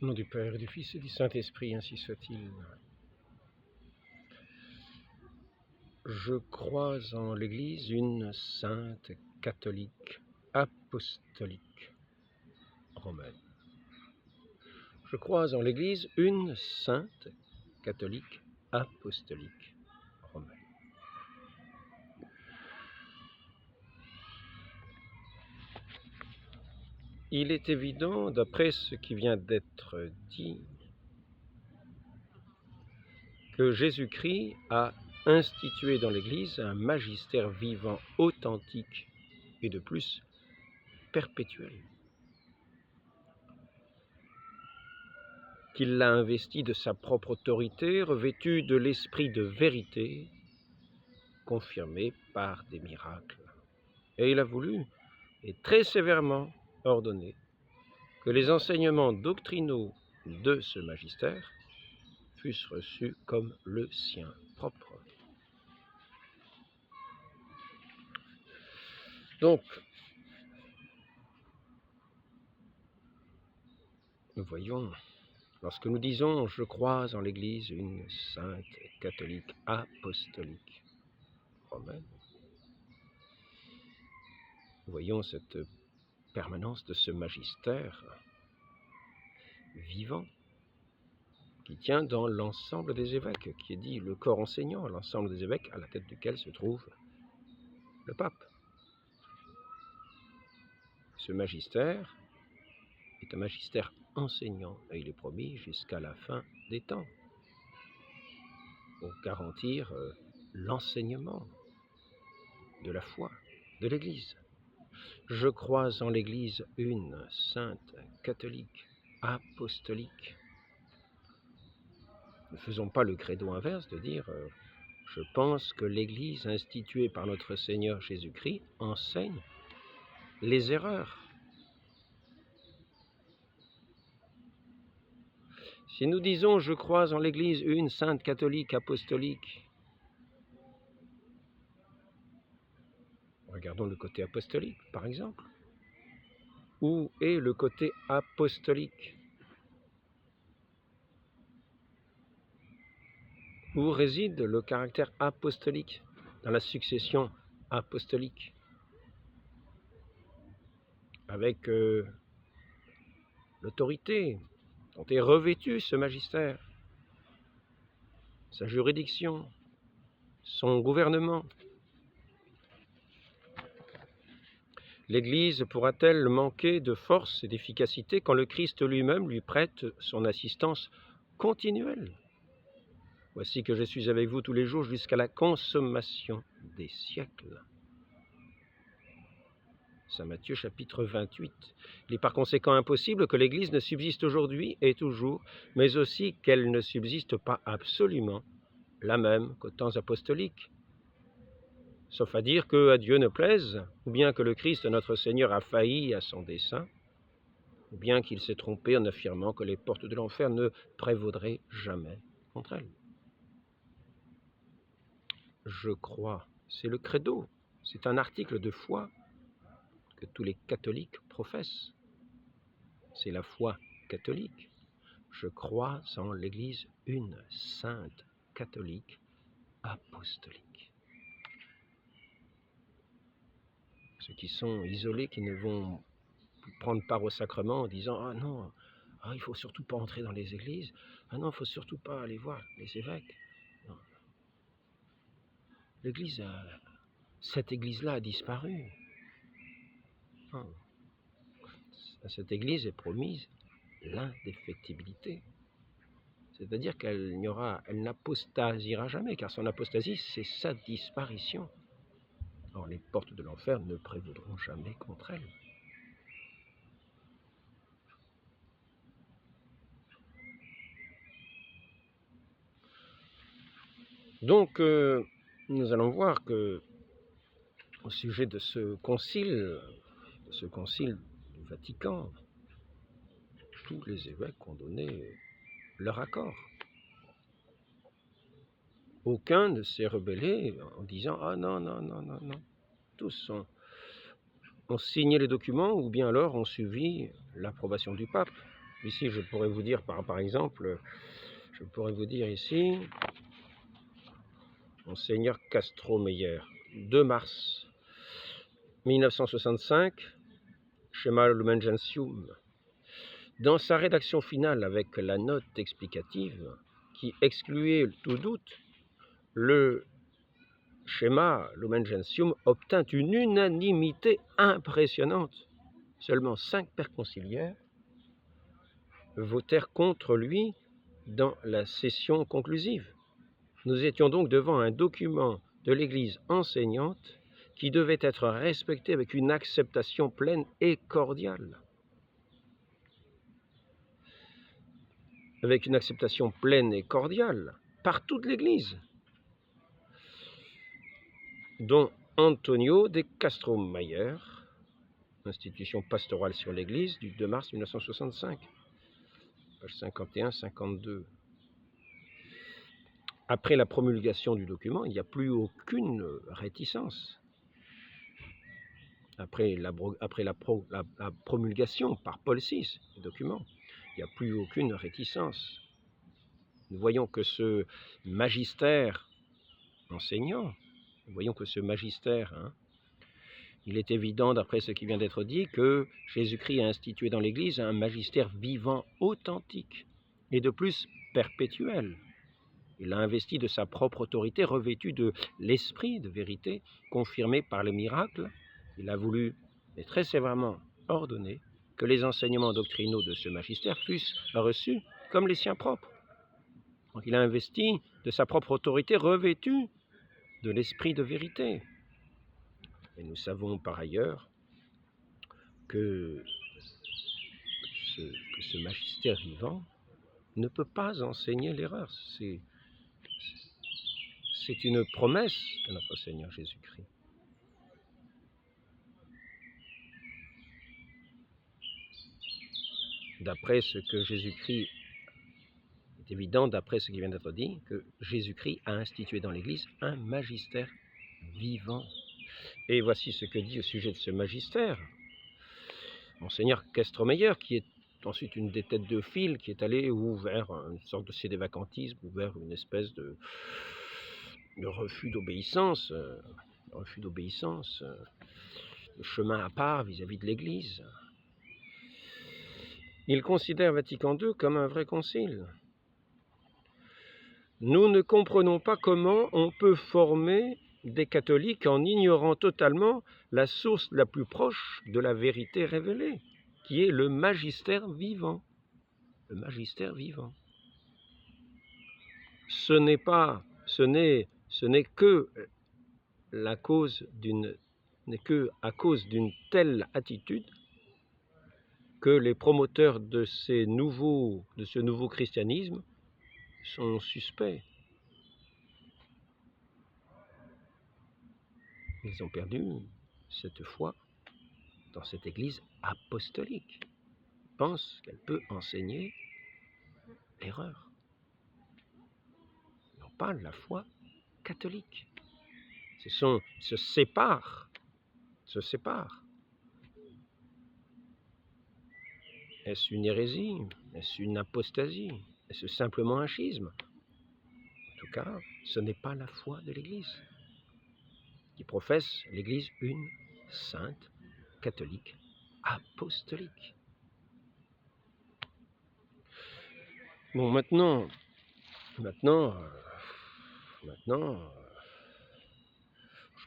Au nom du Père, et du Fils et du Saint-Esprit, ainsi soit-il. Je crois en l'Église une sainte catholique apostolique romaine. Je crois en l'Église une sainte catholique apostolique romaine. Il est évident, d'après ce qui vient d'être dit, que Jésus-Christ a institué dans l'Église un magistère vivant, authentique et de plus perpétuel. Qu'il l'a investi de sa propre autorité, revêtu de l'esprit de vérité, confirmé par des miracles. Et il a voulu, et très sévèrement ordonné, que les enseignements doctrinaux de ce magistère fussent reçus comme le sien propre. Donc, nous voyons, lorsque nous disons « Je crois en l'Église une sainte catholique apostolique romaine », nous voyons cette permanence de ce magistère vivant qui tient dans l'ensemble des évêques, qui est dit le corps enseignant, l'ensemble des évêques à la tête duquel se trouve le pape. Ce magistère est un magistère enseignant et il est promis jusqu'à la fin des temps pour garantir l'enseignement de la foi de l'Église. Je crois en l'Église une sainte catholique apostolique. Ne faisons pas le credo inverse de dire je pense que l'Église instituée par notre Seigneur Jésus-Christ enseigne les erreurs. Si nous disons je crois en l'Église une sainte catholique apostolique, regardons le côté apostolique par exemple. Où est le côté apostolique? Où réside le caractère apostolique dans la succession apostolique? Avec l'autorité dont est revêtu ce magistère, sa juridiction, son gouvernement. L'Église pourra-t-elle manquer de force et d'efficacité quand le Christ lui-même lui prête son assistance continuelle? Voici que je suis avec vous tous les jours jusqu'à la consommation des siècles. Saint Matthieu chapitre 28. Il est par conséquent impossible que l'Église ne subsiste aujourd'hui et toujours, mais aussi qu'elle ne subsiste pas absolument, la même qu'aux temps apostoliques. Sauf à dire que à Dieu ne plaise, ou bien que le Christ notre Seigneur a failli à son dessein, ou bien qu'il s'est trompé en affirmant que les portes de l'enfer ne prévaudraient jamais contre elle. Je crois, c'est le credo, c'est un article de foi que tous les catholiques professent. C'est la foi catholique. Je crois en l'Église une sainte catholique apostolique. Ceux qui sont isolés, qui ne vont prendre part au sacrement en disant « Ah non, il ne faut surtout pas entrer dans les églises. Ah non, il ne faut surtout pas aller voir les évêques. » Non. L'église, cette église-là a disparu. Non. À cette église est promise l'indéfectibilité. C'est-à-dire qu'elle n'apostasiera jamais, car son apostasie, c'est sa disparition. Or, les portes de l'enfer ne prévaudront jamais contre elle. Donc, nous allons voir que, au sujet de ce concile du Vatican, tous les évêques ont donné leur accord. Aucun ne s'est rebellé en disant « Ah non, non, non, non, non ». Tous ont signé les documents ou bien alors ont suivi l'approbation du pape. Ici, je pourrais vous dire, par exemple, je pourrais vous dire ici, Monseigneur Castro-Meyer, 2 mars 1965, Schema Lumen Gentium. Dans sa rédaction finale avec la note explicative qui excluait tout doute, le schéma Lumen Gentium obtint une unanimité impressionnante. Seulement 5 pères conciliaires votèrent contre lui dans la session conclusive. Nous étions donc devant un document de l'Église enseignante qui devait être respecté avec une acceptation pleine et cordiale. Avec une acceptation pleine et cordiale par toute l'Église, dont Antonio de Castro-Meyer, Institution pastorale sur l'Église du 2 mars 1965, page 51-52. Après la promulgation du document, il n'y a plus aucune réticence. Après la promulgation par Paul VI du document, il n'y a plus aucune réticence. Nous voyons que ce magistère enseignant, il est évident, d'après ce qui vient d'être dit, que Jésus-Christ a institué dans l'Église un magistère vivant, authentique, et de plus perpétuel. Il a investi de sa propre autorité, revêtu de l'esprit de vérité, confirmé par les miracles. Il a voulu, et très sévèrement ordonné, que les enseignements doctrinaux de ce magistère fussent reçus comme les siens propres. Donc il a investi de sa propre autorité, revêtu de l'esprit de vérité. Et nous savons par ailleurs que ce magistère vivant ne peut pas enseigner l'erreur. C'est une promesse de notre Seigneur Jésus-Christ. D'après ce que Jésus-Christ, c'est évident d'après ce qui vient d'être dit, que Jésus-Christ a institué dans l'Église un magistère vivant. Et voici ce que dit au sujet de ce magistère Monseigneur Castro-Meyer, qui est ensuite une des têtes de file, qui est allé vers une sorte de sédévacantisme, ou vers une espèce de refus d'obéissance, de chemin à part vis-à-vis de l'Église. Il considère Vatican II comme un vrai concile. Nous ne comprenons pas comment on peut former des catholiques en ignorant totalement la source la plus proche de la vérité révélée, qui est le magistère vivant. Le magistère vivant. Ce n'est que à cause d'une telle attitude que les promoteurs de ce nouveau christianisme sont suspects. Ils ont perdu cette foi dans cette Église apostolique. Ils pensent qu'elle peut enseigner l'erreur. Ils n'ont pas la foi catholique. Se séparent. Est-ce une hérésie? Est-ce une apostasie? Est-ce simplement un schisme? En tout cas, ce n'est pas la foi de l'Église, qui professe l'Église une, sainte, catholique, apostolique. Bon, maintenant, je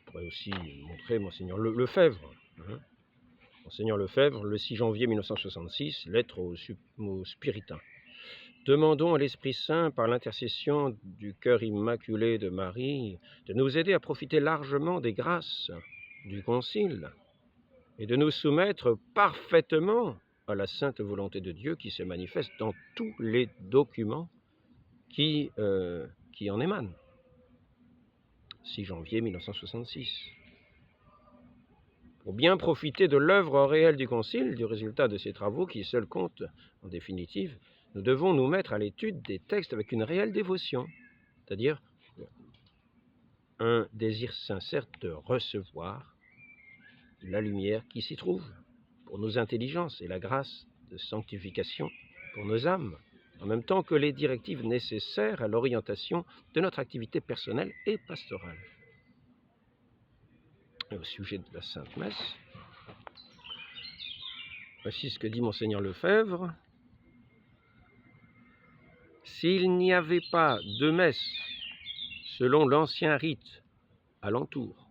pourrais aussi montrer Monseigneur Lefebvre. Monseigneur Lefebvre, le 6 janvier 1966, lettre aux Spiritains. Demandons à l'Esprit Saint, par l'intercession du cœur immaculé de Marie, de nous aider à profiter largement des grâces du Concile et de nous soumettre parfaitement à la sainte volonté de Dieu qui se manifeste dans tous les documents qui en émanent. 6 janvier 1966. Pour bien profiter de l'œuvre réelle du Concile, du résultat de ses travaux qui seul compte en définitive, nous devons nous mettre à l'étude des textes avec une réelle dévotion, c'est-à-dire un désir sincère de recevoir la lumière qui s'y trouve pour nos intelligences et la grâce de sanctification pour nos âmes, en même temps que les directives nécessaires à l'orientation de notre activité personnelle et pastorale. Et au sujet de la Sainte Messe, voici ce que dit Monseigneur Lefebvre. S'il n'y avait pas de messe selon l'ancien rite alentour,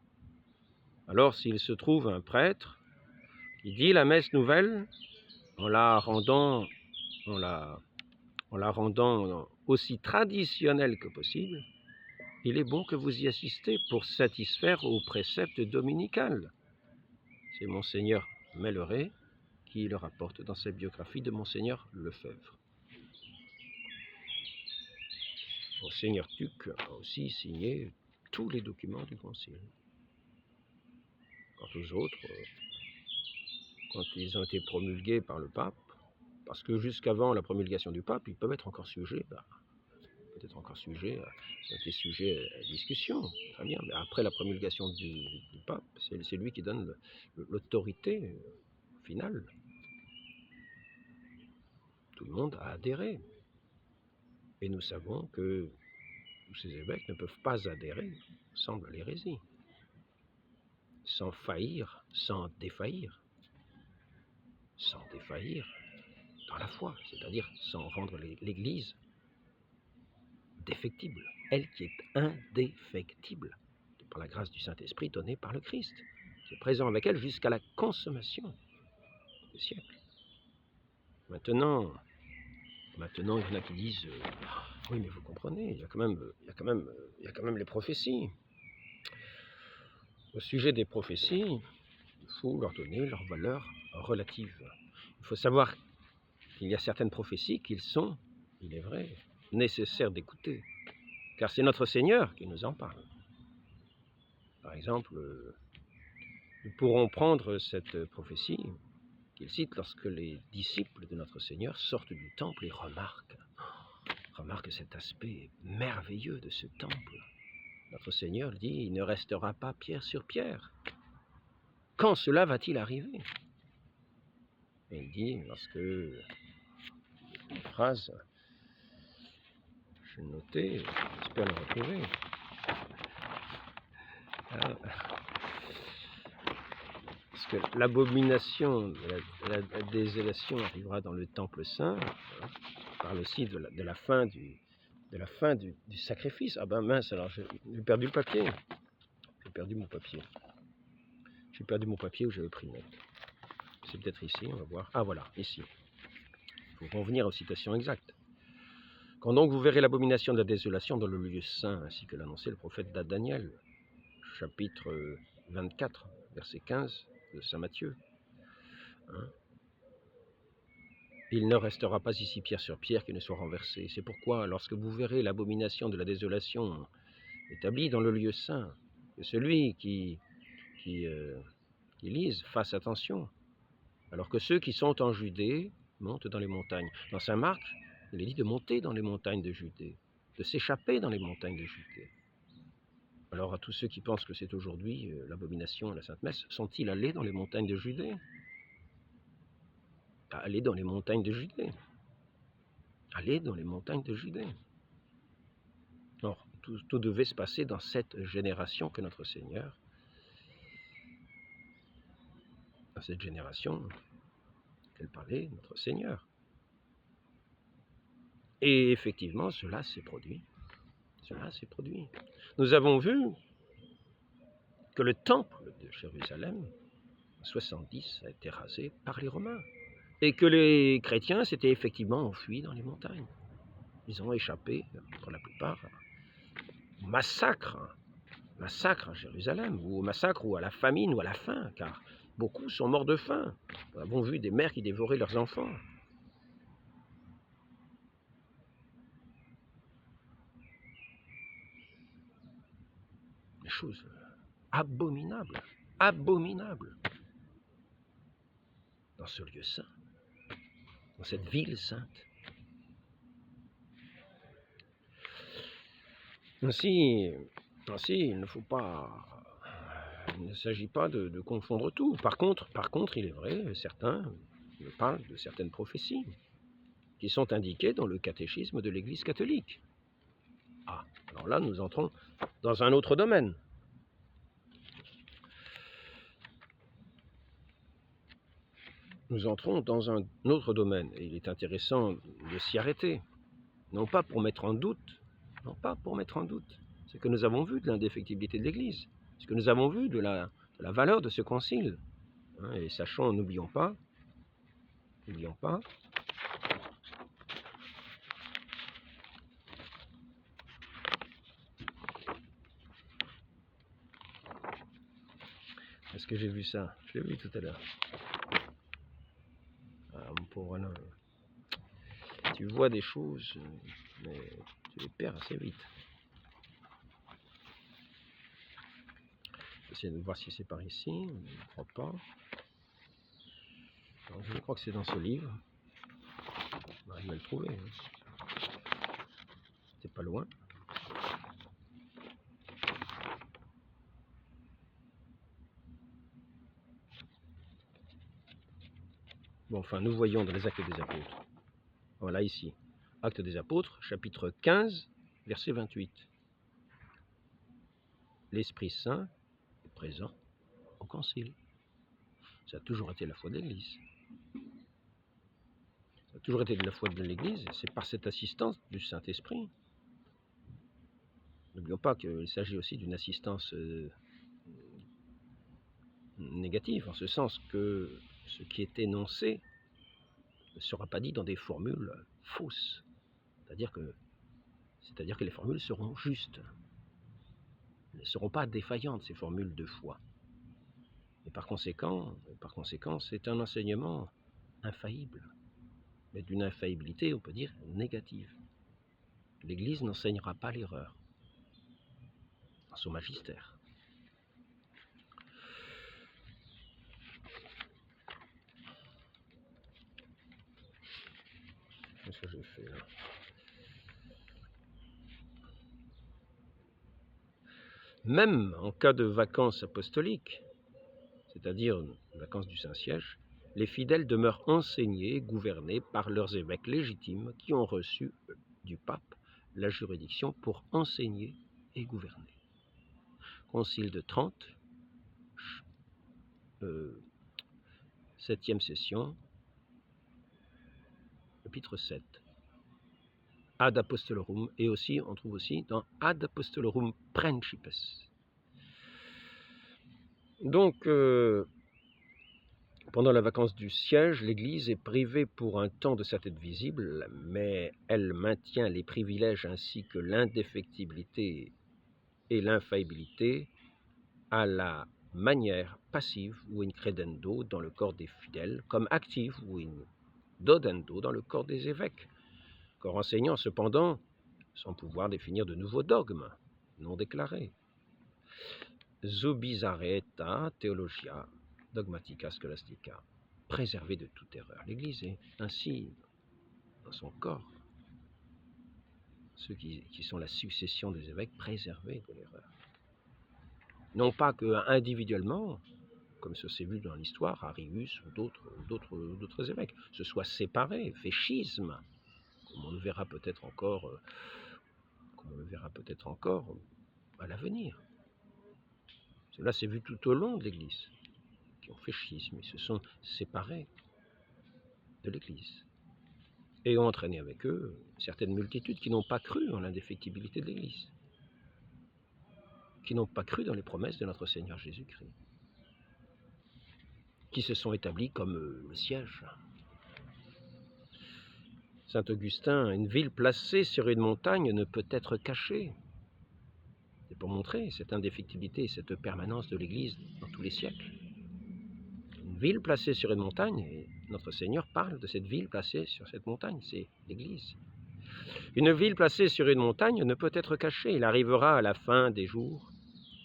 alors s'il se trouve un prêtre qui dit la messe nouvelle en la rendant aussi traditionnelle que possible, il est bon que vous y assistez pour satisfaire aux préceptes dominicales. C'est Monseigneur Meilleret qui le rapporte dans sa biographie de Monseigneur Lefebvre. Monseigneur Tuc a aussi signé tous les documents du Concile. Quant aux autres, quand ils ont été promulgués par le pape, parce que jusqu'avant la promulgation du pape, ils peuvent être encore sujets, peut-être encore sujets, c'était sujet à discussion, très bien, mais après la promulgation du pape, c'est lui qui donne l'autorité finale. Tout le monde a adhéré. Et nous savons que tous ces évêques ne peuvent pas adhérer, semble l'hérésie, sans faillir, sans défaillir dans la foi, c'est-à-dire sans rendre l'Église défectible, elle qui est indéfectible, par la grâce du Saint-Esprit donnée par le Christ, qui est présent avec elle jusqu'à la consommation des siècles. Maintenant, il y en a qui disent oui, mais vous comprenez, il y a quand même les prophéties. Au sujet des prophéties, il faut leur donner leur valeur relative. Il faut savoir qu'il y a certaines prophéties qu'ils sont, il est vrai, nécessaires d'écouter, car c'est notre Seigneur qui nous en parle. Par exemple, nous pourrons prendre cette prophétie qu'il cite lorsque les disciples de notre Seigneur sortent du temple et remarquent cet aspect merveilleux de ce temple. Notre Seigneur dit, il ne restera pas pierre sur pierre. Quand cela va-t-il arriver? Et il dit, lorsque, une phrase, je vais noter, j'espère le retrouver. Parce que l'abomination de la désolation arrivera dans le temple saint, on parle aussi de la fin du sacrifice. Ah ben mince, alors j'ai perdu le papier. J'ai perdu mon papier où j'avais pris note. C'est peut-être ici, on va voir. Ah voilà, ici. Il faut revenir aux citations exactes. Quand donc vous verrez l'abomination de la désolation dans le lieu saint, ainsi que l'annonçait le prophète Daniel, chapitre 24, verset 15 de saint Matthieu. Il ne restera pas ici pierre sur pierre qui ne soit renversée. C'est pourquoi, lorsque vous verrez l'abomination de la désolation établie dans le lieu saint, que celui qui lise fasse attention, alors que ceux qui sont en Judée montent dans les montagnes. Dans saint Marc, il est dit de monter dans les montagnes de Judée, de s'échapper dans les montagnes de Judée. Alors à tous ceux qui pensent que c'est aujourd'hui l'abomination à la Sainte Messe, sont-ils allés dans les montagnes de Judée? Allez dans les montagnes de Judée. Allez dans les montagnes de Judée. Or, tout devait se passer dans cette génération que notre Seigneur, dans cette génération qu'elle parlait, notre Seigneur. Et effectivement, cela s'est produit. Nous avons vu que le temple de Jérusalem, en 70, a été rasé par les Romains. Et que les chrétiens s'étaient effectivement enfuis dans les montagnes. Ils ont échappé, pour la plupart, au massacre à Jérusalem, ou au massacre, ou à la famine, ou à la faim, car beaucoup sont morts de faim. Nous avons vu des mères qui dévoraient leurs enfants. Des choses abominables dans ce lieu saint, dans cette ville sainte. Ainsi, il ne s'agit pas de confondre tout. Par contre, il est vrai, certains me parlent de certaines prophéties. qui sont indiqués dans le catéchisme de l'Église catholique. Ah, alors là, nous entrons dans un autre domaine. Nous entrons dans un autre domaine, et il est intéressant de s'y arrêter. Non pas pour mettre en doute, ce que nous avons vu de l'indéfectibilité de l'Église, ce que nous avons vu de la valeur de ce concile. Et sachons, n'oublions pas, est-ce que j'ai vu ça? Je l'ai vu tout à l'heure. Ah, mon pauvre Alain, tu vois des choses, mais tu les perds assez vite. J'essaie de voir si c'est par ici, je ne crois pas. Alors, je crois que c'est dans ce livre. On arrive à le trouver. C'est pas loin. Bon, enfin, nous voyons dans les Actes des Apôtres. Voilà, ici. Actes des Apôtres, chapitre 15, verset 28. L'Esprit Saint est présent au concile. Ça a toujours été la foi de l'Église. Ça a toujours été de la foi de l'Église, et c'est par cette assistance du Saint-Esprit. N'oublions pas qu'il s'agit aussi d'une assistance négative, en ce sens que ce qui est énoncé ne sera pas dit dans des formules fausses. C'est-à-dire que les formules seront justes. Elles ne seront pas défaillantes, ces formules de foi. Et par conséquent, c'est un enseignement infaillible, mais d'une infaillibilité, on peut dire, négative. L'Église n'enseignera pas l'erreur dans son magistère. Qu'est-ce que j'ai fait là? Même en cas de vacances apostoliques, c'est-à-dire vacances du Saint-Siège, les fidèles demeurent enseignés et gouvernés par leurs évêques légitimes qui ont reçu du pape la juridiction pour enseigner et gouverner. Concile de Trente, 7e session, chapitre 7. Ad Apostolorum, et aussi, on trouve aussi dans Ad Apostolorum Principes. Donc, pendant la vacance du siège, l'Église est privée pour un temps de sa tête visible, mais elle maintient les privilèges ainsi que l'indéfectibilité et l'infaillibilité à la manière passive ou in credendo dans le corps des fidèles, comme active ou in dodendo dans le corps des évêques, corps enseignant cependant sans pouvoir définir de nouveaux dogmes non déclarés. Zubizarreta theologia dogmatica scholastica, préservée de toute erreur. L'Église est ainsi dans son corps, ceux qui sont la succession des évêques, préservés de l'erreur. Non pas que individuellement, comme ce s'est vu dans l'histoire, Arius ou d'autres évêques, se soient séparés, fait schisme, comme on le verra peut-être encore, à l'avenir. Cela s'est vu tout au long de l'Église, qui ont fait schisme, ils se sont séparés de l'Église, et ont entraîné avec eux certaines multitudes qui n'ont pas cru en l'indéfectibilité de l'Église, qui n'ont pas cru dans les promesses de notre Seigneur Jésus-Christ, qui se sont établis comme le siège. Saint Augustin, une ville placée sur une montagne ne peut être cachée. C'est pour montrer cette indéfectibilité et cette permanence de l'Église dans tous les siècles. Une ville placée sur une montagne, et notre Seigneur parle de cette ville placée sur cette montagne, c'est l'Église. Une ville placée sur une montagne ne peut être cachée. Il arrivera à la fin des jours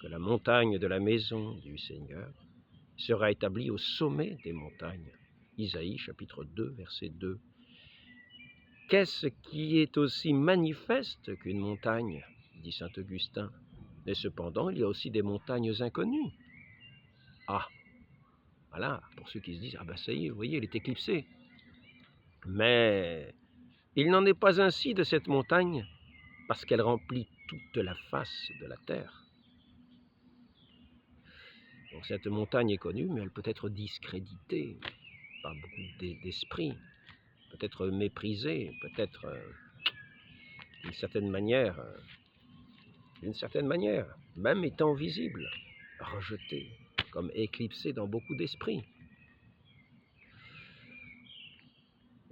que la montagne de la maison du Seigneur sera établie au sommet des montagnes. Isaïe chapitre 2, verset 2. Qu'est-ce qui est aussi manifeste qu'une montagne, dit saint Augustin, mais cependant il y a aussi des montagnes inconnues. Ah, voilà, pour ceux qui se disent, ah ben ça y est, vous voyez, il est éclipsé. Mais Il n'en est pas ainsi de cette montagne, parce qu'elle remplit toute la face de la terre. Donc cette montagne est connue, mais elle peut être discréditée par beaucoup d'esprits, peut-être méprisée, peut-être d'une certaine manière, même étant visible, rejetée, comme éclipsée dans beaucoup d'esprits.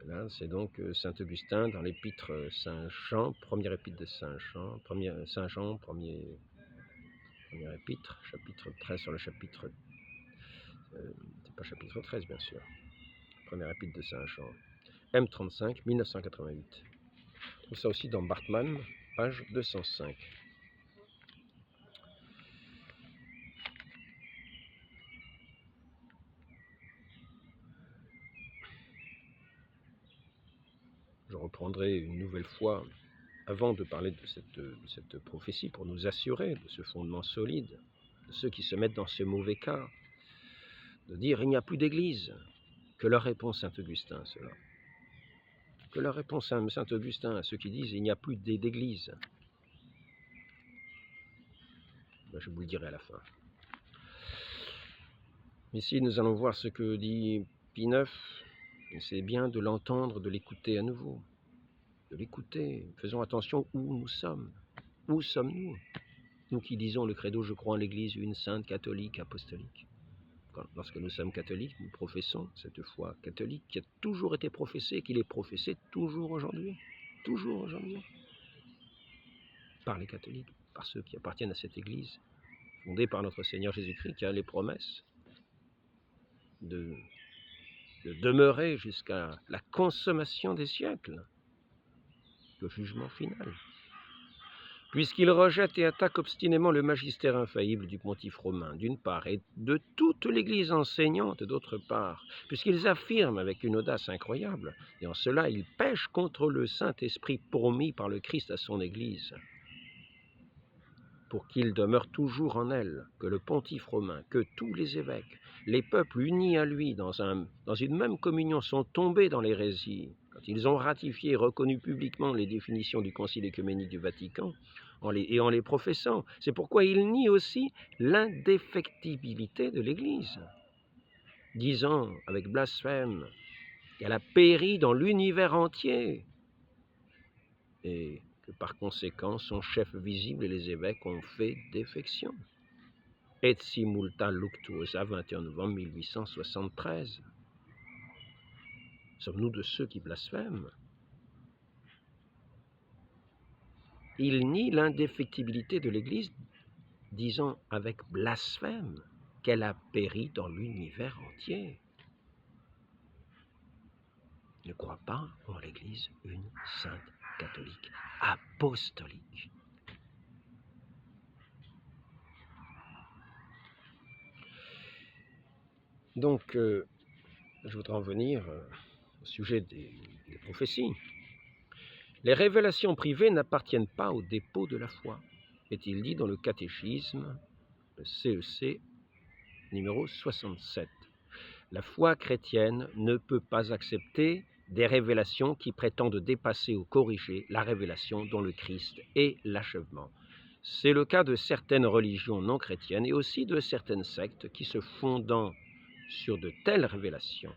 Là, c'est donc saint Augustin dans l'épître Saint-Jean, première épître de Saint-Jean, premier épître, chapitre 13 sur le chapitre, c'est pas chapitre 13 bien sûr, première épître de Saint-Jean, M35, 1988. On trouve ça aussi dans Bartmann, page 205. Je reprendrai une nouvelle fois, avant de parler de cette prophétie, pour nous assurer de ce fondement solide, de ceux qui se mettent dans ce mauvais cas, de dire il n'y a plus d'église. Que leur répond saint Augustin à cela? Que leur répond saint Augustin à ceux qui disent il n'y a plus d'église? Ben, je vous le dirai à la fin. Ici, nous allons voir ce que dit Pie IX. C'est bien de l'entendre, de l'écouter à nouveau. De l'écouter. Faisons attention où nous sommes. Où sommes-nous? Nous qui disons le credo, je crois en l'Église, une sainte, catholique, apostolique. Lorsque nous sommes catholiques, nous professons cette foi catholique qui a toujours été professée et qui est professée toujours aujourd'hui. Toujours aujourd'hui. Par les catholiques, par ceux qui appartiennent à cette Église, fondée par notre Seigneur Jésus-Christ, qui a les promesses de demeurer jusqu'à la consommation des siècles, le jugement final. Puisqu'il rejette et attaque obstinément le magistère infaillible du pontife romain, d'une part, et de toute l'Église enseignante, d'autre part, puisqu'ils affirment avec une audace incroyable, et en cela ils pêchent contre le Saint-Esprit promis par le Christ à son Église, pour qu'il demeure toujours en elle, que le pontife romain, que tous les évêques, les peuples unis à lui dans une même communion sont tombés dans l'hérésie, quand ils ont ratifié et reconnu publiquement les définitions du Concile œcuménique du Vatican, en les professant. C'est pourquoi ils nient aussi l'indéfectibilité de l'Église, disant avec blasphème qu'elle a péri dans l'univers entier, et que par conséquent son chef visible et les évêques ont fait défection. Et si multa luctuosa, 21 novembre 1873. Sommes-nous de ceux qui blasphèment? Il nie l'indéfectibilité de l'Église, disant avec blasphème qu'elle a péri dans l'univers entier. Ne croit pas en l'Église une sainte catholique apostolique. Donc, je voudrais en venir au sujet des prophéties. Les révélations privées n'appartiennent pas au dépôt de la foi, est-il dit dans le catéchisme, le CEC, numéro 67. La foi chrétienne ne peut pas accepter des révélations qui prétendent dépasser ou corriger la révélation dont le Christ est l'achèvement. C'est le cas de certaines religions non chrétiennes et aussi de certaines sectes qui se fondent sur de telles révélations.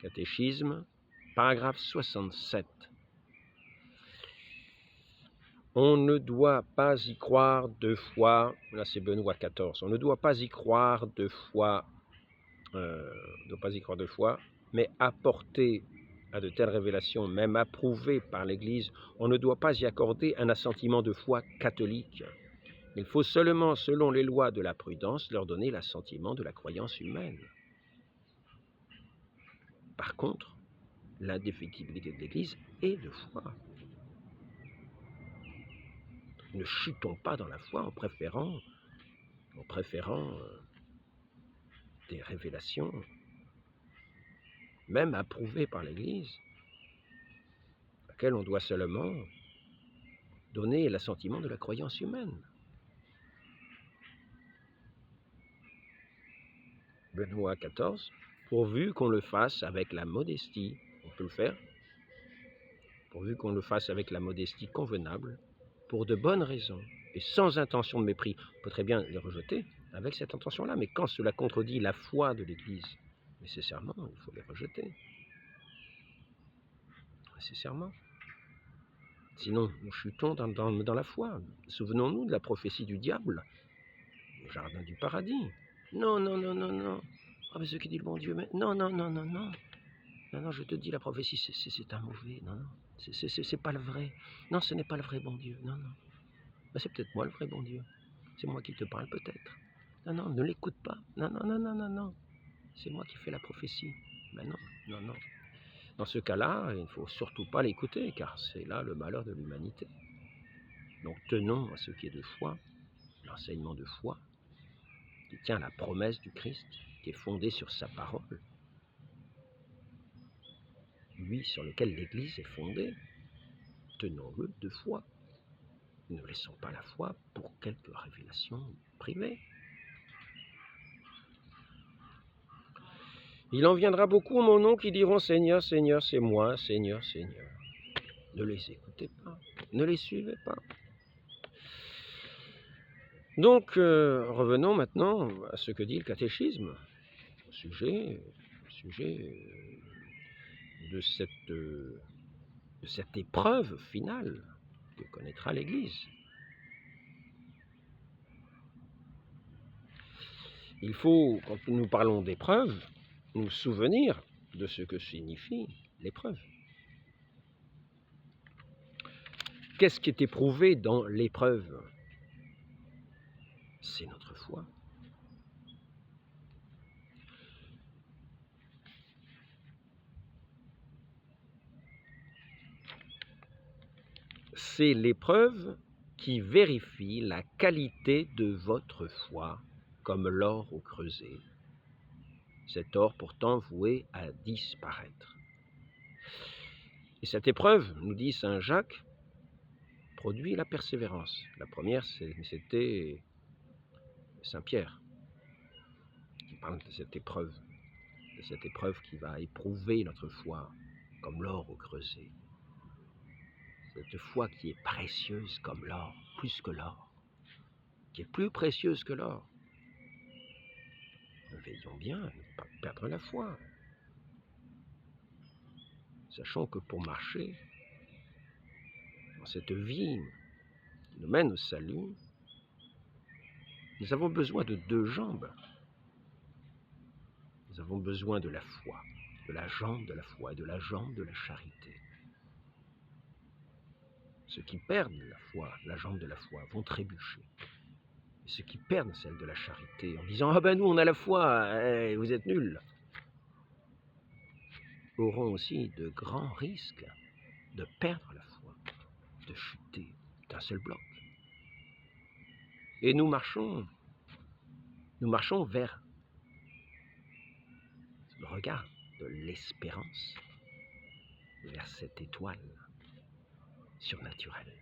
Catéchisme, paragraphe 67. On ne doit pas y croire deux fois, là c'est Benoît XIV, on ne doit pas y croire deux fois, mais apporter à de telles révélations, même approuvées par l'Église, on ne doit pas y accorder un assentiment de foi catholique. Il faut seulement, selon les lois de la prudence, leur donner l'assentiment de la croyance humaine. Par contre, l'indéfectibilité de l'Église est de foi. Ne chutons pas dans la foi en préférant des révélations, même approuvées par l'Église, à laquelle on doit seulement donner l'assentiment de la croyance humaine. Benoît XIV, pourvu qu'on le fasse avec la modestie On peut le faire, pourvu qu'on le fasse avec la modestie convenable, pour de bonnes raisons, et sans intention de mépris. On peut très bien les rejeter avec cette intention-là, mais quand cela contredit la foi de l'Église, nécessairement, il faut les rejeter. Nécessairement. Sinon, nous chutons dans la foi. Souvenons-nous de la prophétie du diable, au jardin du paradis. Non, non, non, non, non. Ah, mais ce qui dit le bon Dieu, mais non, non, non, non, non. Non, non, je te dis, la prophétie, c'est un mauvais. Non, non. C'est pas le vrai. Non, ce n'est pas le vrai bon Dieu. Non, non. Ben, c'est peut-être moi le vrai bon Dieu. C'est moi qui te parle peut-être. Non, non, ne l'écoute pas. Non, non, non, non, non, non. C'est moi qui fais la prophétie. Ben non, non, non. Dans ce cas-là, il ne faut surtout pas l'écouter, car c'est là le malheur de l'humanité. Donc tenons à ce qui est de foi, l'enseignement de foi, qui tient à la promesse du Christ, qui est fondée sur sa parole. Lui sur lequel l'Église est fondée, tenons-le de foi. Ne laissons pas la foi pour quelques révélations privées. Il en viendra beaucoup en mon nom qui diront « Seigneur, Seigneur, c'est moi, Seigneur, Seigneur ». Ne les écoutez pas, ne les suivez pas. Donc, revenons maintenant à ce que dit le catéchisme, au sujet de cette épreuve finale que connaîtra l'Église. Il faut, quand nous parlons d'épreuve, nous souvenir de ce que signifie l'épreuve. Qu'est-ce qui est éprouvé dans l'épreuve? C'est notre foi. C'est l'épreuve qui vérifie la qualité de votre foi, comme l'or au creuset. Cet or pourtant voué à disparaître. Et cette épreuve, nous dit saint Jacques, produit la persévérance. La première, c'était saint Pierre, qui parle de cette épreuve qui va éprouver notre foi, comme l'or au creuset. Cette foi qui est précieuse comme l'or, plus que l'or, qui est plus précieuse que l'or. Veillons bien à ne pas perdre la foi. Sachons que pour marcher dans cette vie qui nous mène au salut, nous avons besoin de deux jambes. Nous avons besoin de la foi, de la jambe de la foi et de la jambe de la charité. Ceux qui perdent la foi, la jambe de la foi, vont trébucher. Et ceux qui perdent celle de la charité, en disant « Ah ben nous on a la foi, vous êtes nuls », auront aussi de grands risques de perdre la foi, de chuter d'un seul bloc. Et nous marchons vers le regard de l'espérance, vers cette étoile surnaturelle,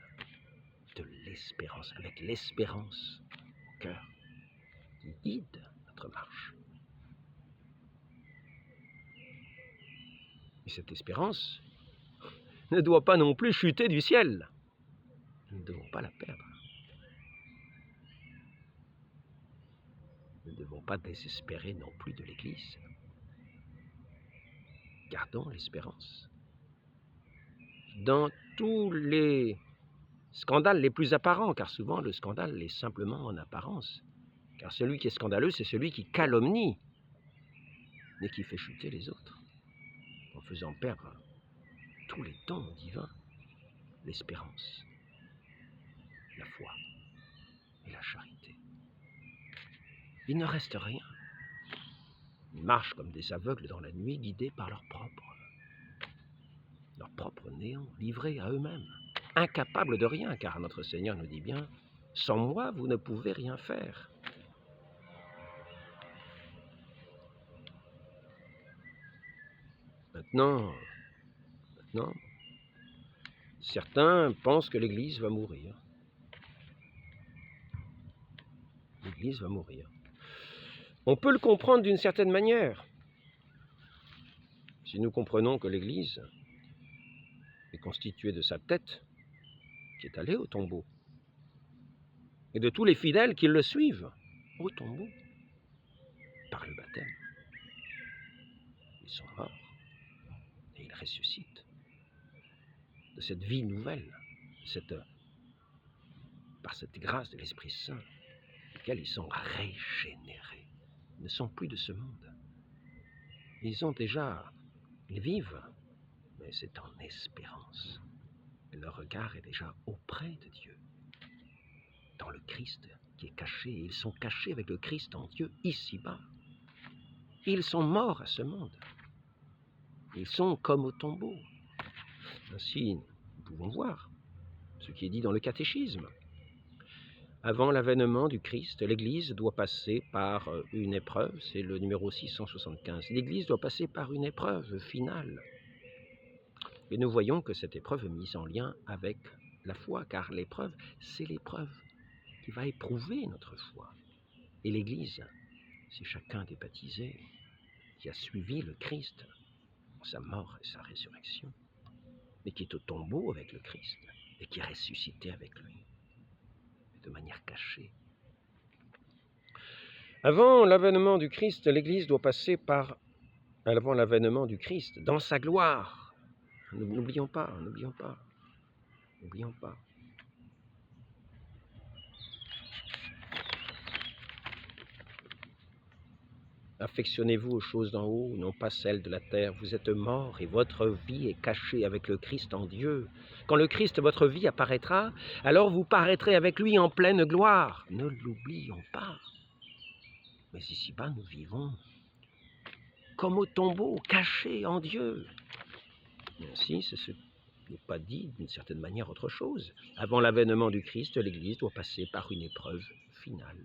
de l'espérance, avec l'espérance au cœur qui guide notre marche. Et cette espérance ne doit pas non plus chuter du ciel. Nous ne devons pas la perdre. Nous ne devons pas désespérer non plus de l'Église. Gardons l'espérance. Dans tous les scandales les plus apparents, car souvent le scandale est simplement en apparence. Car celui qui est scandaleux, c'est celui qui calomnie, mais qui fait chuter les autres, en faisant perdre tous les dons divins, l'espérance, la foi et la charité. Il ne reste rien. Ils marchent comme des aveugles dans la nuit, guidés par leur propre néant, livrés à eux-mêmes, incapables de rien, car notre Seigneur nous dit bien « Sans moi, vous ne pouvez rien faire ». Maintenant, certains pensent que l'Église va mourir. L'Église va mourir. On peut le comprendre d'une certaine manière. Si nous comprenons que l'Église est constituée de sa tête, qui est allée au tombeau, et de tous les fidèles qui le suivent au tombeau, par le baptême, ils sont morts et ils ressuscitent de cette vie nouvelle, par cette grâce de l'Esprit Saint, lesquels ils sont régénérés. Ils ne sont plus de ce monde. Ils vivent, mais c'est en espérance. Et leur regard est déjà auprès de Dieu, dans le Christ qui est caché. Ils sont cachés avec le Christ en Dieu, ici-bas. Ils sont morts à ce monde. Ils sont comme au tombeau. Ainsi, nous pouvons voir ce qui est dit dans le catéchisme. Avant l'avènement du Christ, l'Église doit passer par une épreuve, c'est le numéro 675. L'Église doit passer par une épreuve finale. Et nous voyons que cette épreuve est mise en lien avec la foi, car l'épreuve, c'est l'épreuve qui va éprouver notre foi. Et l'Église, c'est chacun des baptisés qui a suivi le Christ, sa mort et sa résurrection, mais qui est au tombeau avec le Christ et qui est ressuscité avec lui, de manière cachée. Avant l'avènement du Christ, l'Église doit passer avant l'avènement du Christ, dans sa gloire. N'oublions pas. Affectionnez-vous aux choses d'en haut, non pas celles de la terre. Vous êtes morts et votre vie est cachée avec le Christ en Dieu. Quand le Christ, votre vie, apparaîtra, alors vous paraîtrez avec lui en pleine gloire. Ne l'oublions pas. Mais ici-bas, nous vivons comme au tombeau, cachés en Dieu. Mais ainsi, ce n'est pas dit d'une certaine manière autre chose. Avant l'avènement du Christ, l'Église doit passer par une épreuve finale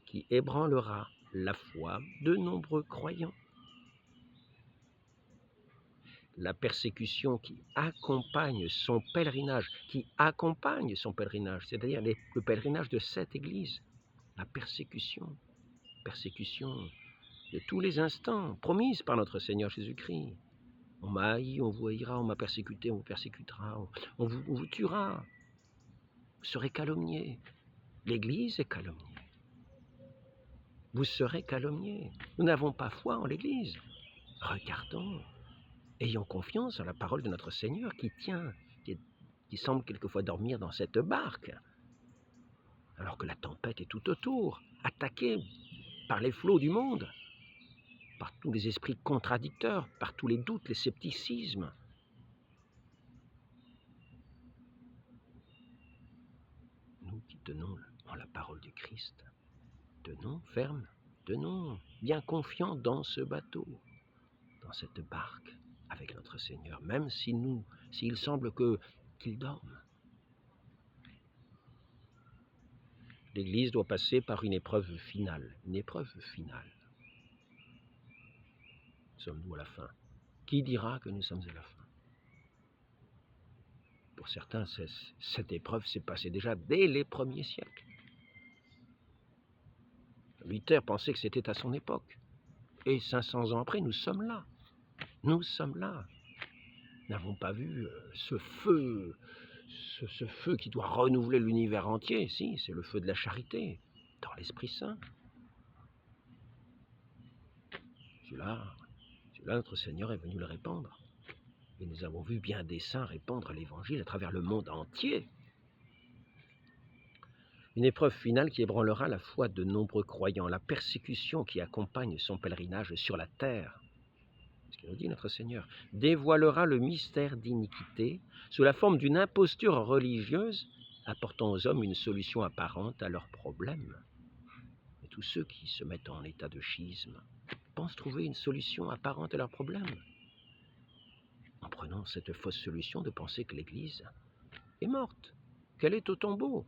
qui ébranlera la foi de nombreux croyants. La persécution qui accompagne son pèlerinage, c'est-à-dire le pèlerinage de cette Église, la persécution de tous les instants, promise par notre Seigneur Jésus-Christ. On m'a haï, on vous haïra, on m'a persécuté, on vous persécutera, on vous tuera, vous serez calomniés. L'Église est calomniée. Vous serez calomniés. Nous n'avons pas foi en l'Église. Regardons, ayons confiance en la parole de notre Seigneur qui semble quelquefois dormir dans cette barque, alors que la tempête est tout autour, attaquée par les flots du monde, par tous les esprits contradicteurs, par tous les doutes, les scepticismes. Nous qui tenons en la parole du Christ, tenons ferme, tenons bien confiants dans ce bateau, dans cette barque, avec notre Seigneur, même s'il semble qu'il dorme. L'Église doit passer par une épreuve finale, Sommes-nous à la fin? Qui dira que nous sommes à la fin? Pour certains, cette épreuve s'est passée déjà dès les premiers siècles. Luther pensait que c'était à son époque. Et 500 ans après, nous sommes là. Nous n'avons pas vu ce feu qui doit renouveler l'univers entier. Si, c'est le feu de la charité, dans l'Esprit Saint. Celui-là, notre Seigneur est venu le répandre. Et nous avons vu bien des saints répandre l'Évangile à travers le monde entier. Une épreuve finale qui ébranlera la foi de nombreux croyants, la persécution qui accompagne son pèlerinage sur la terre, ce que nous dit notre Seigneur, dévoilera le mystère d'iniquité sous la forme d'une imposture religieuse apportant aux hommes une solution apparente à leurs problèmes. Et tous ceux qui se mettent en état de schisme pensent trouver une solution apparente à leurs problèmes, en prenant cette fausse solution de penser que l'Église est morte, qu'elle est au tombeau.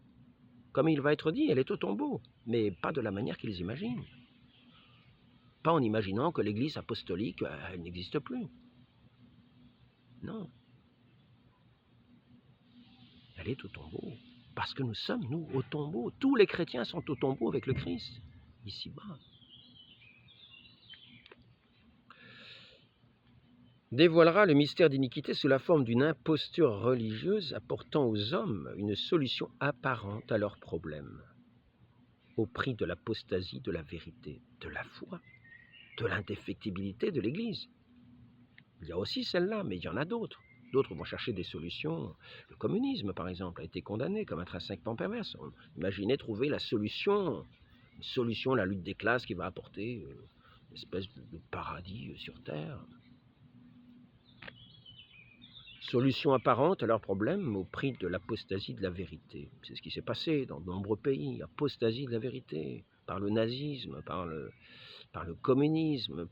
Comme il va être dit, elle est au tombeau, mais pas de la manière qu'ils imaginent. Pas en imaginant que l'Église apostolique, elle n'existe plus. Non. Elle est au tombeau, parce que nous sommes, nous, au tombeau. Tous les chrétiens sont au tombeau avec le Christ, ici-bas. dévoilera le mystère d'iniquité sous la forme d'une imposture religieuse apportant aux hommes une solution apparente à leurs problèmes, au prix de l'apostasie de la vérité, de la foi, de l'indéfectibilité de l'Église. Il y a aussi celle-là, mais il y en a d'autres. D'autres vont chercher des solutions. Le communisme, par exemple, a été condamné comme intrinsèquement perverse. On imaginait trouver la solution, une solution à la lutte des classes qui va apporter une espèce de paradis sur Terre. Solution apparente à leurs problèmes au prix de l'apostasie de la vérité. C'est ce qui s'est passé dans de nombreux pays. Apostasie de la vérité, par le nazisme, par le communisme,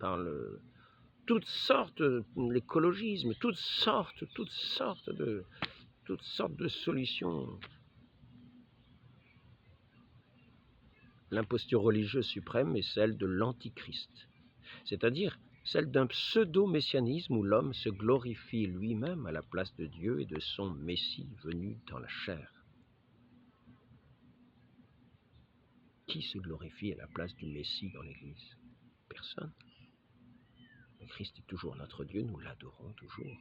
toutes sortes, l'écologisme, toutes sortes de solutions. L'imposture religieuse suprême est celle de l'antichrist, c'est-à-dire celle d'un pseudo-messianisme où l'homme se glorifie lui-même à la place de Dieu et de son Messie venu dans la chair. Qui se glorifie à la place du Messie dans l'Église? Personne. Le Christ est toujours notre Dieu, nous l'adorons toujours.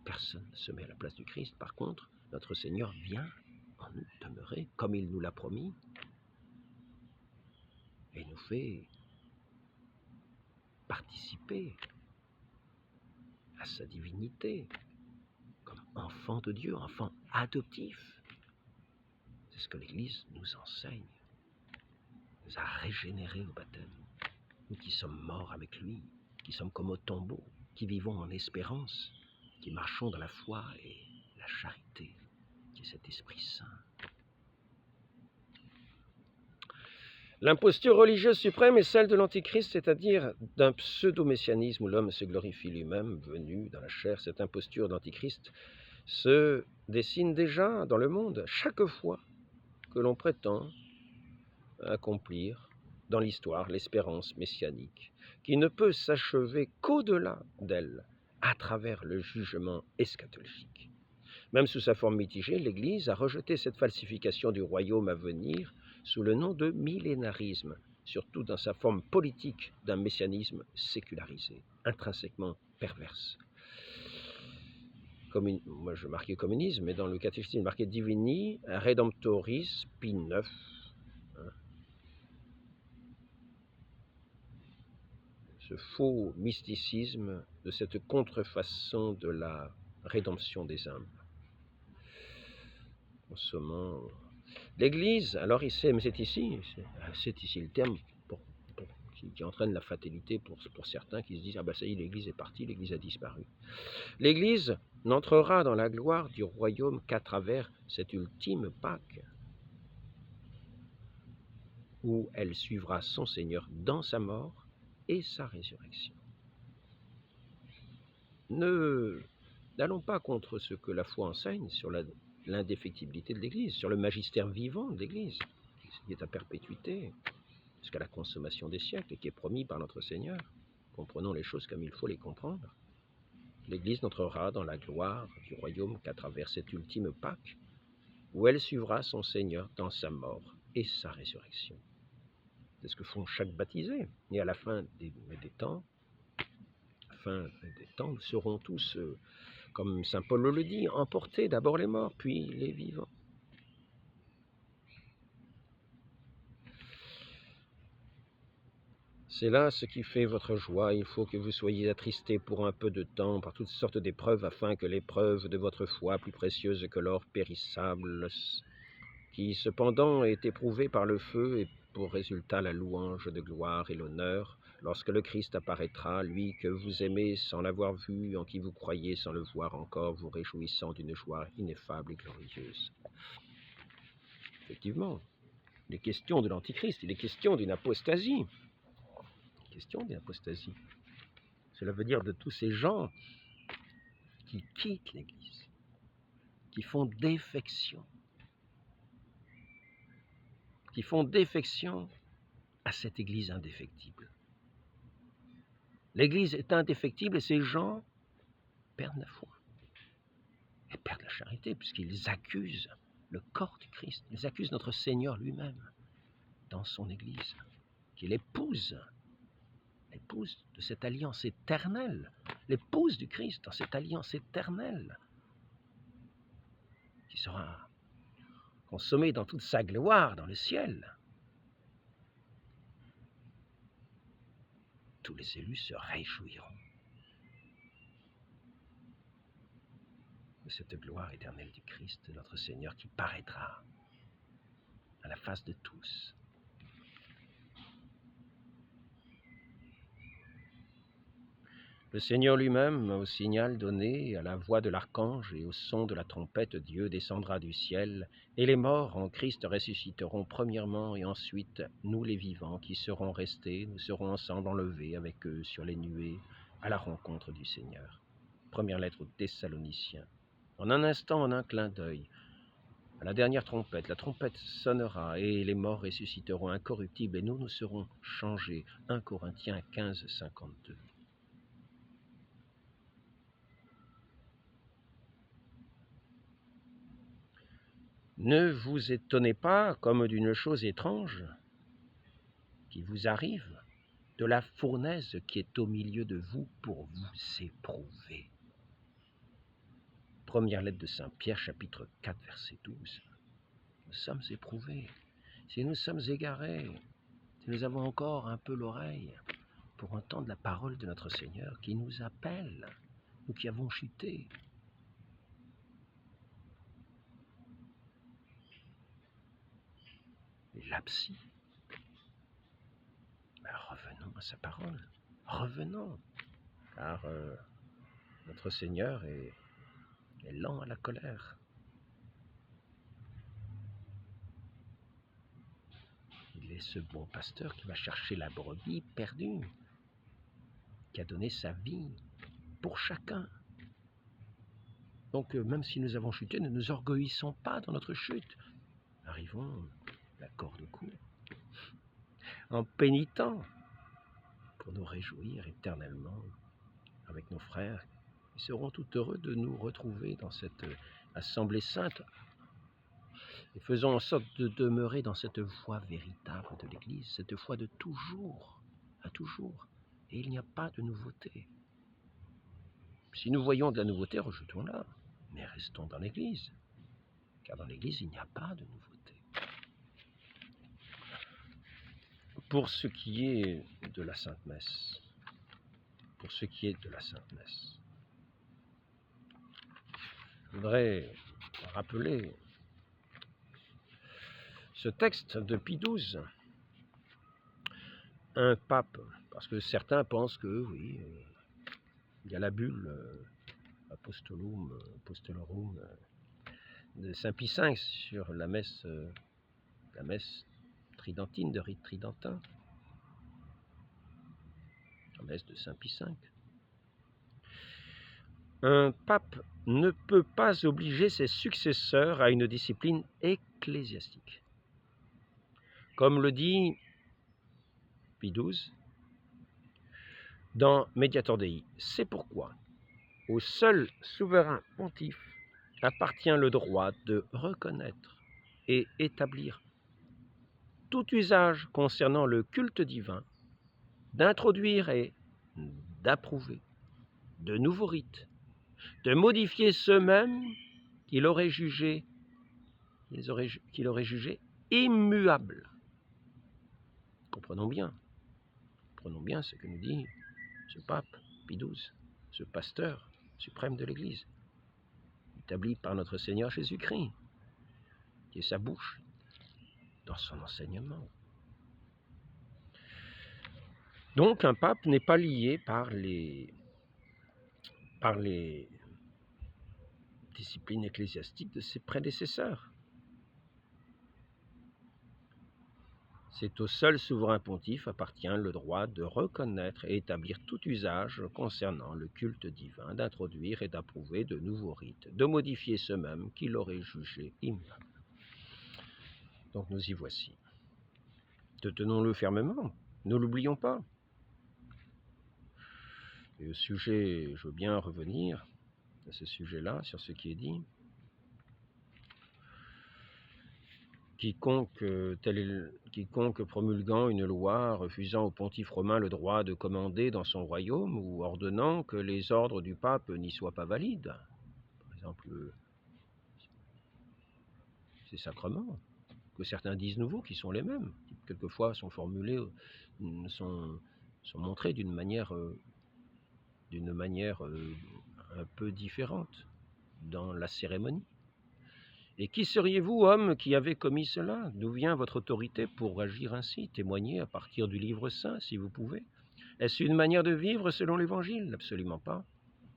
Personne ne se met à la place du Christ. Par contre, notre Seigneur vient en nous demeurer, comme il nous l'a promis, et nous fait participer à sa divinité, comme enfant de Dieu, enfant adoptif. C'est ce que l'Église nous enseigne, nous a régénérés au baptême. Nous qui sommes morts avec lui, qui sommes comme au tombeau, qui vivons en espérance, qui marchons dans la foi et la charité, qui est cet Esprit Saint. L'imposture religieuse suprême est celle de l'Antichrist, c'est-à-dire d'un pseudo-messianisme où l'homme se glorifie lui-même, venu dans la chair. Cette imposture d'Antichrist se dessine déjà dans le monde chaque fois que l'on prétend accomplir dans l'histoire l'espérance messianique, qui ne peut s'achever qu'au-delà d'elle, à travers le jugement eschatologique. Même sous sa forme mitigée, l'Église a rejeté cette falsification du royaume à venir sous le nom de millénarisme, surtout dans sa forme politique d'un messianisme sécularisé, intrinsèquement perverse. Moi je marquais communisme, mais dans le catéchisme il marquait Divini Redemptoris Pie IX. Ce faux mysticisme de cette contrefaçon de la rédemption des âmes. En sommant l'Église, alors c'est ici le terme qui entraîne la fatalité pour certains qui se disent « Ah ben ça y est, l'Église est partie, l'Église a disparu ». L'Église n'entrera dans la gloire du royaume qu'à travers cette ultime Pâque, où elle suivra son Seigneur dans sa mort et sa résurrection. N'allons pas contre ce que la foi enseigne sur l'indéfectibilité de l'Église, sur le magistère vivant de l'Église, qui est à perpétuité, jusqu'à la consommation des siècles, et qui est promis par notre Seigneur. Comprenons les choses comme il faut les comprendre. L'Église n'entrera dans la gloire du royaume qu'à travers cette ultime Pâque, où elle suivra son Seigneur dans sa mort et sa résurrection. C'est ce que font chaque baptisé. Et à la fin des temps, nous serons tous, comme saint Paul le dit, emportés, d'abord les morts, puis les vivants. C'est là ce qui fait votre joie. Il faut que vous soyez attristés pour un peu de temps par toutes sortes d'épreuves, afin que l'épreuve de votre foi, plus précieuse que l'or périssable, qui cependant est éprouvée par le feu, ait pour résultat la louange de gloire et l'honneur, lorsque le Christ apparaîtra, lui que vous aimez sans l'avoir vu, en qui vous croyez sans le voir encore, vous réjouissant d'une joie ineffable et glorieuse. Effectivement, il est question de l'Antichrist, il est question d'une apostasie. Cela veut dire de tous ces gens qui quittent l'Église, qui font défection à cette Église indéfectible. L'Église est indéfectible et ces gens perdent la foi et perdent la charité, puisqu'ils accusent le corps du Christ, ils accusent notre Seigneur lui-même dans son Église, qu'il épouse. l'épouse de cette alliance éternelle, l'épouse du Christ dans cette alliance éternelle, qui sera consommée dans toute sa gloire dans le ciel. Tous les élus se réjouiront de cette gloire éternelle du Christ, de notre Seigneur, qui paraîtra à la face de tous. Le Seigneur lui-même, au signal donné, à la voix de l'archange et au son de la trompette, Dieu descendra du ciel, et les morts en Christ ressusciteront premièrement, et ensuite, nous les vivants qui serons restés, nous serons ensemble enlevés avec eux sur les nuées, à la rencontre du Seigneur. Première lettre aux Thessaloniciens. En un instant, en un clin d'œil, à la dernière trompette, la trompette sonnera, et les morts ressusciteront incorruptibles, et nous serons changés. 1 Corinthiens 15, 52. Ne vous étonnez pas, comme d'une chose étrange qui vous arrive, de la fournaise qui est au milieu de vous pour vous éprouver. Première lettre de Saint Pierre, chapitre 4, verset 12. Nous sommes éprouvés. Si nous sommes égarés, si nous avons encore un peu l'oreille pour entendre la parole de notre Seigneur qui nous appelle, nous qui avons chuté, l'abscie. Revenons à sa parole, revenons, car notre Seigneur est lent à la colère. Il est ce bon pasteur qui va chercher la brebis perdue, qui a donné sa vie pour chacun. Donc même si nous avons chuté, ne nous orgueillissons pas dans notre chute. Arrivons la corde au cou, en pénitent, pour nous réjouir éternellement avec nos frères. Ils seront tout heureux de nous retrouver dans cette assemblée sainte et faisons en sorte de demeurer dans cette foi véritable de l'Église, cette foi de toujours à toujours. Et il n'y a pas de nouveauté. Si nous voyons de la nouveauté, rejetons-la, mais restons dans l'Église, car dans l'Église, il n'y a pas de nouveauté. Pour ce qui est de la Sainte Messe, je voudrais rappeler ce texte de Pie XII, un pape, parce que certains pensent que, oui, il y a la bulle Apostolorum de Saint Pie V sur la messe tridentine, de rite tridentin, la messe de Saint Pie V. Un pape ne peut pas obliger ses successeurs à une discipline ecclésiastique. Comme le dit Pie XII dans Mediator Dei, c'est pourquoi au seul souverain pontife appartient le droit de reconnaître et établir tout usage concernant le culte divin, d'introduire et d'approuver de nouveaux rites, de modifier ceux-mêmes qu'il aurait jugés immuables. Comprenons bien ce que nous dit ce pape Pie XII, ce pasteur suprême de l'Église, établi par notre Seigneur Jésus-Christ, qui est sa bouche dans son enseignement. Donc un pape n'est pas lié par les disciplines ecclésiastiques de ses prédécesseurs. C'est au seul souverain pontife appartient le droit de reconnaître et établir tout usage concernant le culte divin, d'introduire et d'approuver de nouveaux rites, de modifier ceux-mêmes qu'il aurait jugés immuables. Donc nous y voici. Tenons-le fermement, ne l'oublions pas. Et au sujet, je veux bien revenir à ce sujet-là, sur ce qui est dit. quiconque promulguant une loi refusant au pontife romain le droit de commander dans son royaume ou ordonnant que les ordres du pape n'y soient pas valides, par exemple ces sacrements, que certains disent nouveaux, qui sont les mêmes, qui quelquefois sont formulés, sont montrés d'une manière un peu différente dans la cérémonie. Et qui seriez-vous, homme, qui avez commis cela? D'où vient votre autorité pour agir ainsi? Témoignez à partir du livre saint, si vous pouvez. Est-ce une manière de vivre selon l'Évangile? Absolument pas.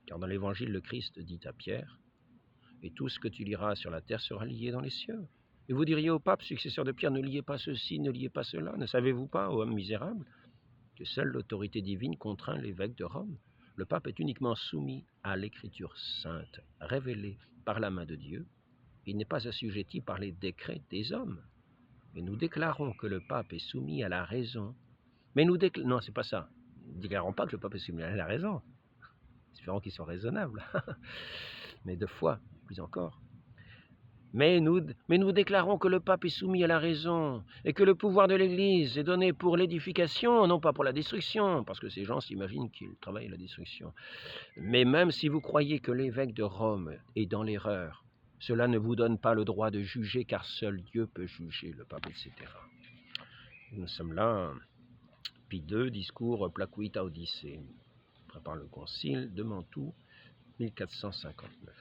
Car dans l'Évangile, le Christ dit à Pierre, « Et tout ce que tu liras sur la terre sera lié dans les cieux. » Et vous diriez au pape, successeur de Pierre, « Ne liez pas ceci, ne liez pas cela. » Ne savez-vous pas, ô homme misérable, que seule l'autorité divine contraint l'évêque de Rome? Le pape est uniquement soumis à l'écriture sainte, révélée par la main de Dieu. Il n'est pas assujetti par les décrets des hommes. Et nous déclarons que le pape est soumis à la raison. Mais nous déclarons... Non, c'est pas ça. Nous ne déclarons pas que le pape est soumis à la raison. Espérons qu'il soit raisonnable. Mais de foi, plus encore. Mais nous déclarons que le pape est soumis à la raison et que le pouvoir de l'Église est donné pour l'édification, non pas pour la destruction, parce que ces gens s'imaginent qu'ils travaillent à la destruction. Mais même si vous croyez que l'évêque de Rome est dans l'erreur, cela ne vous donne pas le droit de juger, car seul Dieu peut juger, le pape, etc. Nous sommes là, Pie II, discours Placuita Odyssée, prépare le concile de Mantoue, 1459.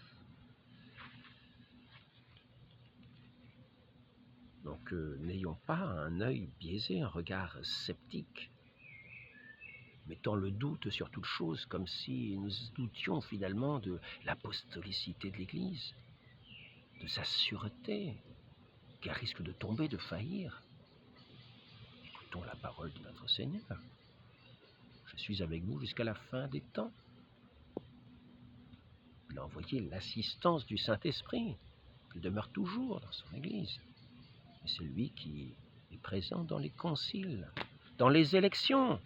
Donc n'ayons pas un œil biaisé, un regard sceptique, mettant le doute sur toute chose, comme si nous doutions finalement de l'apostolicité de l'Église, de sa sûreté, qui risque de tomber, de faillir. Écoutons la parole de notre Seigneur. Je suis avec vous jusqu'à la fin des temps. Il a envoyé l'assistance du Saint-Esprit. Il demeure toujours dans son Église. Et c'est lui qui est présent dans les conciles, dans les élections.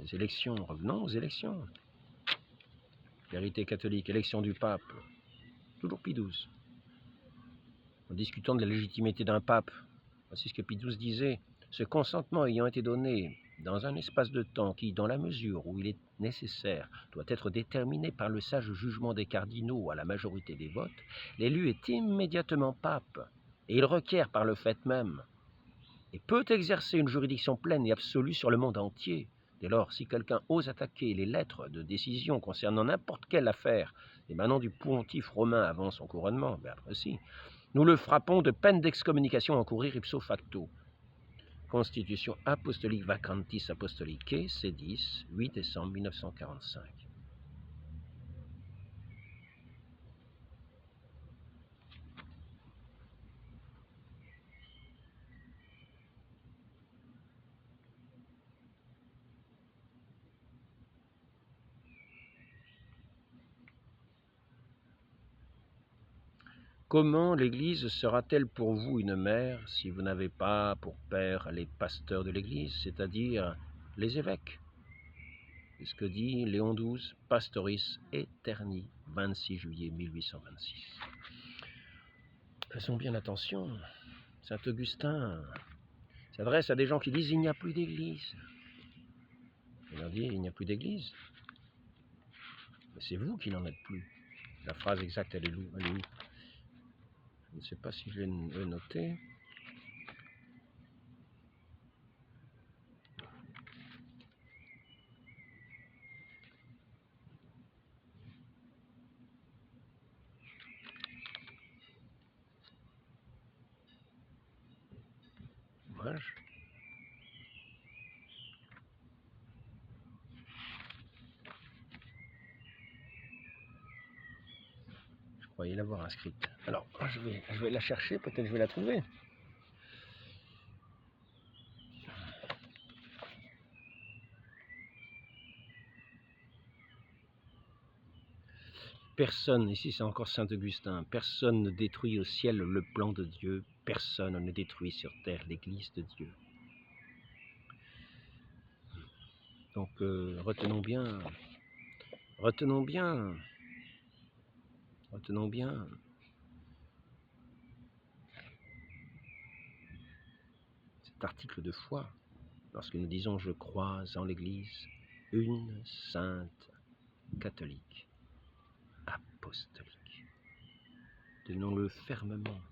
Les élections, revenons aux élections. Vérité catholique, élection du pape, toujours Pie XII. En discutant de la légitimité d'un pape, voici ce que Pie XII disait. Ce consentement ayant été donné dans un espace de temps qui, dans la mesure où il est nécessaire, doit être déterminé par le sage jugement des cardinaux à la majorité des votes, l'élu est immédiatement pape, et il requiert par le fait même, et peut exercer une juridiction pleine et absolue sur le monde entier. Dès lors, si quelqu'un ose attaquer les lettres de décision concernant n'importe quelle affaire émanant du pontife romain avant son couronnement, après si, nous le frappons de peine d'excommunication à encourir ipso facto. Constitution apostolique vacantis apostolique, C10, 8 décembre 1945. Comment l'Église sera-t-elle pour vous une mère si vous n'avez pas pour père les pasteurs de l'Église, c'est-à-dire les évêques? C'est ce que dit Léon XII, Pastoris Aeterni, 26 juillet 1826. Faisons bien attention. Saint Augustin s'adresse à des gens qui disent « il n'y a plus d'église ». Il leur dit « il n'y a plus d'église ». Mais c'est vous qui n'en êtes plus. La phrase exacte, elle est où? Je ne sais pas si je l'ai noté. Voilà. Je croyais l'avoir inscrite. Alors, je vais la chercher, peut-être je vais la trouver. Personne, ici c'est encore Saint Augustin, personne ne détruit au ciel le plan de Dieu, personne ne détruit sur terre l'Église de Dieu. Donc retenons bien cet article de foi, lorsque nous disons « Je crois en l'Église, une sainte catholique, apostolique ». Tenons-le fermement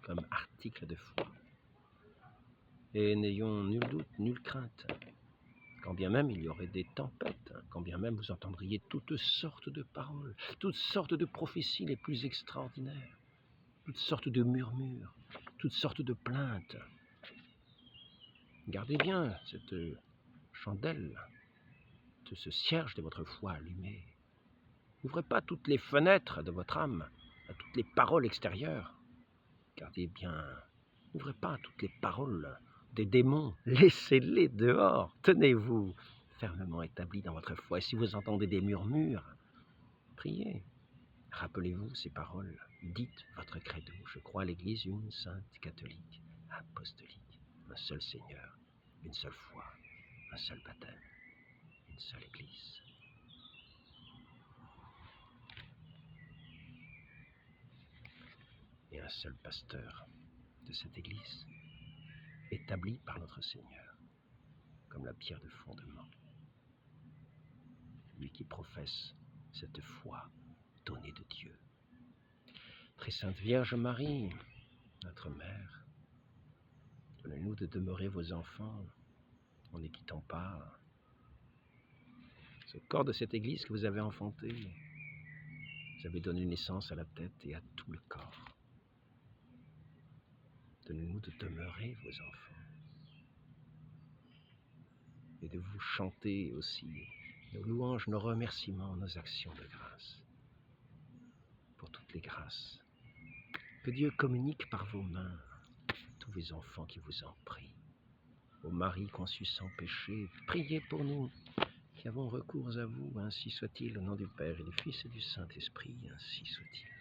comme article de foi. Et n'ayons nul doute, nulle crainte, quand bien même il y aurait des tempêtes, quand bien même vous entendriez toutes sortes de paroles, toutes sortes de prophéties les plus extraordinaires, toutes sortes de murmures, toutes sortes de plaintes. Gardez bien cette chandelle, ce cierge de votre foi allumé. N'ouvrez pas toutes les fenêtres de votre âme à toutes les paroles extérieures. Gardez bien, n'ouvrez pas toutes les paroles des démons. Laissez-les dehors. Tenez-vous fermement établis dans votre foi. Et si vous entendez des murmures, priez. Rappelez-vous ces paroles. Dites votre credo. Je crois à l'Église une sainte catholique, apostolique, un seul Seigneur, une seule foi, un seul baptême, une seule Église. Et un seul pasteur de cette Église, établi par notre Seigneur, comme la pierre de fondement. Lui qui professe cette foi donnée de Dieu. Très Sainte Vierge Marie, notre Mère, donnez-nous de demeurer vos enfants en ne quittant pas ce corps de cette Église que vous avez enfanté. Vous avez donné naissance à la tête et à tout le corps. Donnez-nous de demeurer vos enfants et de vous chanter aussi nos louanges, nos remerciements, nos actions de grâce pour toutes les grâces que Dieu communique par vos mains à tous les enfants qui vous en prient. Ô Marie conçue sans péché, priez pour nous qui avons recours à vous, ainsi soit-il, au nom du Père et du Fils et du Saint-Esprit, ainsi soit-il.